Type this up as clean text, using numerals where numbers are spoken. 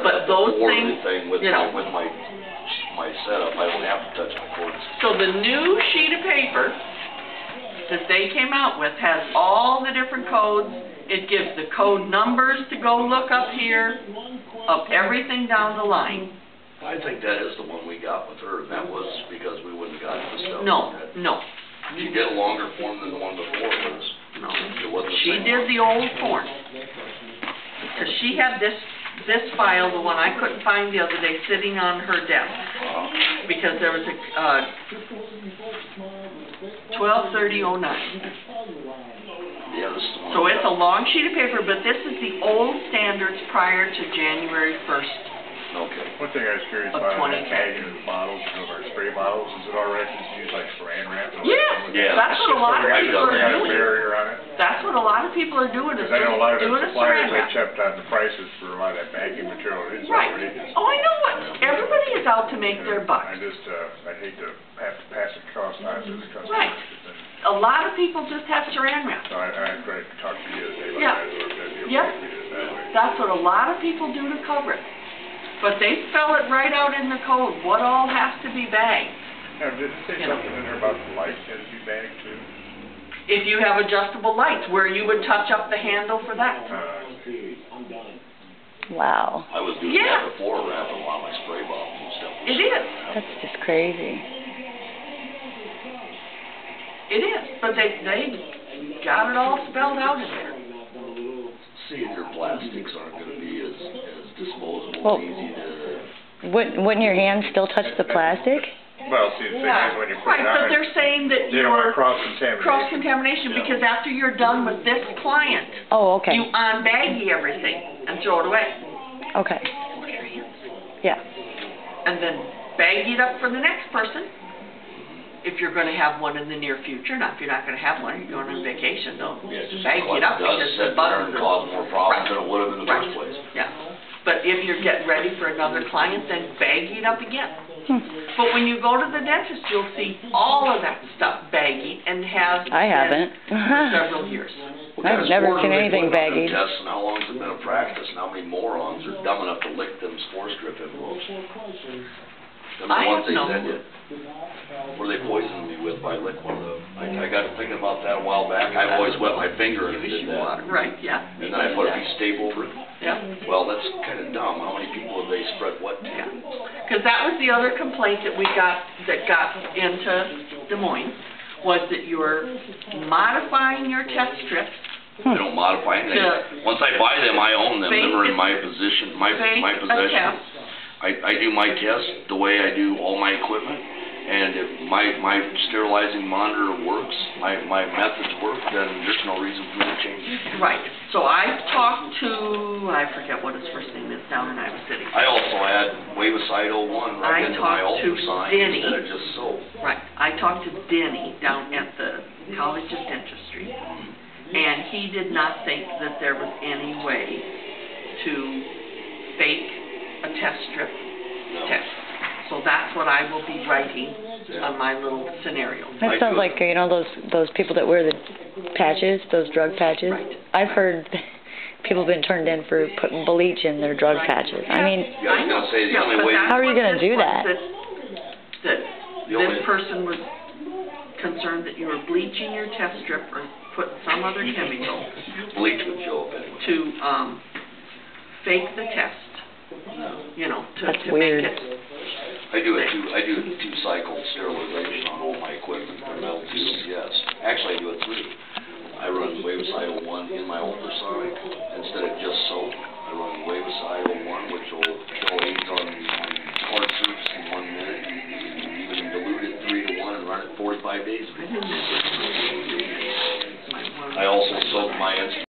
But those things, thing with, you know. with my setup, I don't have to touch my cords. So the new sheet of paper that they came out with has all the different codes. It gives the code numbers to go look up here, of everything down the line. I think that is the one we got with her, and that was because we wouldn't have gotten the stuff. No. She did a longer form than the one before, but No. it wasn't the She same did one. the old form. Because she had this file, the one I couldn't find the other day, sitting on her desk. Because there was a 12/30/09. Yeah, this is the one. So it's a long sheet of paper, but this is the old standards prior to January 1st. Okay. One thing I was curious Of about is 2010. bagging of the bottles, you know, our spray bottles, is it all right to use like saran wrap? Yeah, Yeah. that's what a lot of I've people done are that. Kind of doing. barrier on it? That's what a lot of people are doing, is Because I know a lot of doing the a suppliers, saran they wrap. checked on the prices for a lot of that bagging material, it's Right. outrageous. Oh, I know it. Everybody is out to make their bucks. I just, I hate to have to pass the cost on to the customers. Right. A lot of people just have saran wrap. So I tried to talk to you the other day Yeah. about that, or if that'd be Yep. okay if we did it that way. That's what a lot of people do to cover it. But they spell it right out in the code, what all has to be bagged. Now, did it say You know. something in there about the lights had to be bagged too? If you have adjustable lights, where you would touch up the handle for that. Wow. I was doing Yeah. that before, wrapping a lot of my spray bottles and stuff. It is. That's just crazy. It is. But they got it all spelled out in there. See, your plastics aren't going to be as disposable, Well, as easy to... Wouldn't your hand still touch the plastic? Well, see, the thing is when you put Right, it but on, they're saying that you don't want you're cross-contamination. cross-contamination, because after you're done with this client, Oh, okay. you unbaggy everything and throw it away. Okay. Yeah. And then baggy it up for the next person. If you're going to have one in the near future. Now, if you're not going to have one, you're going on vacation, don't Just baggy it up, does because sit the there bugs and cause more problems than it would have in the Right. first place. Yeah. But if you're getting ready for another client, then baggy it up again. But when you go to the dentist, you'll see all of that stuff baggy and has I haven't. been for several years. I've never seen anything baggied. Tests and how long has it been a practice and how many morons are dumb enough to lick them spore strip envelopes? And the I ones have they no send you, where they poisoned me with by lick one of them. I got to thinking about that a while back. I always wet my finger and did that. Right, yeah. And then I put a piece of tape over it. Yeah. Well, that's kind of dumb. How many people have they spread what to? Yeah. Because that was the other complaint that we got, that got into Des Moines, was that you're modifying your test strips. They don't modify anything. Once I buy them, I own them. They're in my possession. My possession. I do my test the way I do all my equipment, and if my sterilizing monitor works, my methods work, then there's no reason for me to change it. Right. So I talked to, I forget what his first name is, down in Iowa City. I also add Wavicide 01 right into my ultrasign instead of just soap. Right. I talked to Denny down at the College of Dentistry, and he did not think that there was any way to fake a test strip test. So that's what I will be writing on my little scenario. That sounds like, you know, those people that wear the patches, those drug patches. Right. I've heard people have been turned in for putting bleach in their drug patches. I mean, Yeah, I was going to say, the only way... How are you going to do that? That this person was concerned that you were bleaching your test strip or put some other chemical Bleach would show up anyway. to fake the test. You know, to weird. make it. I do a two-cycle sterilization on all my equipment, for metal tubes, yes. Actually, I do it 3. I run Wavicide 01 in my ultrasonic instead of just soap. I run Wavicide 01, which will show age on hard surface in 1 minute. You can dilute it 3 to 1 and run it 45 days. I also soak my